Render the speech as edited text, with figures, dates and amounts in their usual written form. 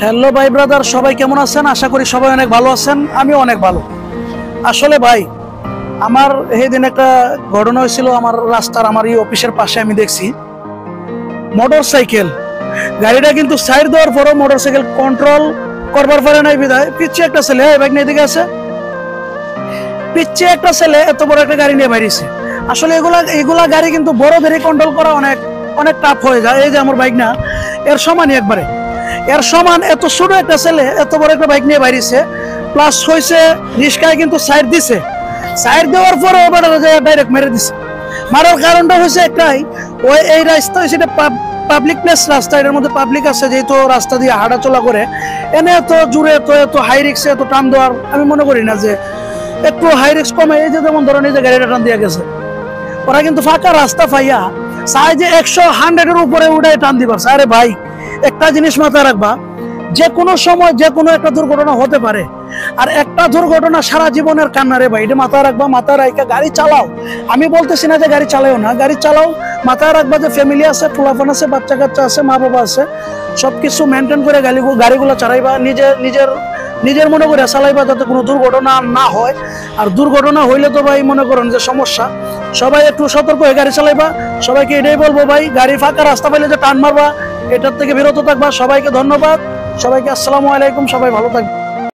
Hello ভাই brother, সবাই কেমন আছেন? আশা করি সবাই অনেক ভালো আছেন। আমিও অনেক ভালো। আসলে ভাই, আমার এই দিন একটা ঘটনা হয়েছিল। আমার রাস্তার আমার এই অফিসের পাশে আমি দেখছি মোটর সাইকেল গাড়িটা কিন্তু সাইড দেওয়ার পরও মোটর সাইকেল কন্ট্রোল করবার পারে নাই বিধায় পিছিয়ে একটা ছেলে বাইক নিয়ে দিকে আছে, পিছিয়ে একটা ছেলে এত বড় একটা গাড়ি নিয়ে বাইরেছে। আসলে এগুলা গাড়ি কিন্তু বড়দেরই কন্ট্রোল করা অনেক অনেক টাফ হয়ে যায়। এই যে আমার বাইক না, এর সমানই একবারে, এর সমান এত ছোট একটা ছেলে এত বড় একটা বাইক নিয়ে বাইরেছে। প্লাস হয়েছে রিস্কায় কিন্তু সাইড দিছে, সাইড দেওয়ার পরে ডাইরেক্ট মেরে দিছে। মারার কারণটা হয়েছে একটাই, ওই এই রাস্তা হয়েছে পাবলিক প্লেস রাস্তা, এর মধ্যে পাবলিক আছে, যেহেতু রাস্তা দিয়ে হাঁটাচলা করে, এনে এত জুড়ে এত হাই রিক্সে এত টান দেওয়ার আমি মনে করি না। যে একটু হাই রিক্স কমে, এই যে যেমন ধরেন এই যে গাড়িটা টান দিয়ে গেছে, ওরা কিন্তু ফাঁকা রাস্তা পাইয়া চাই যে 100-100-এর উপরে উঠে টান দিবার। আরে ভাই, একটা জিনিস মাথায় রাখবা, যে কোনো সময় যে কোনো একটা দুর্ঘটনা হতে পারে। আর একটা দুর্ঘটনা সারা জীবনের কান্না রে ভাই, এটা মাথায় রাখবা। মাথায় রাখা গাড়ি চালাও। আমি বলতেছি না যে গাড়ি চালাও না, গাড়ি চালাও, মাথায় রাখবা যে ফ্যামিলি আছে, পোলাপান আছে, বাচ্চা কাচ্চা আছে, মা বাবা আছে, সবকিছু মেনটেন করে গাড়িগুলো চালাইবা। নিজের মনে করে চালাইবা, যাতে কোনো দুর্ঘটনা না হয়। আর দুর্ঘটনা হইলে তো ভাই মনে করেন যে সমস্যা। সবাই একটু সতর্ক হয়ে গাড়ি চালাইবা। সবাইকে এটাই বলবো ভাই, গাড়ি ফাঁকা রাস্তা পাইলে যে টান মারবা, এটার থেকে বিরত থাকবা। সবাইকে ধন্যবাদ, সবাইকে আসসালামু আলাইকুম, সবাই ভালো থাকবে।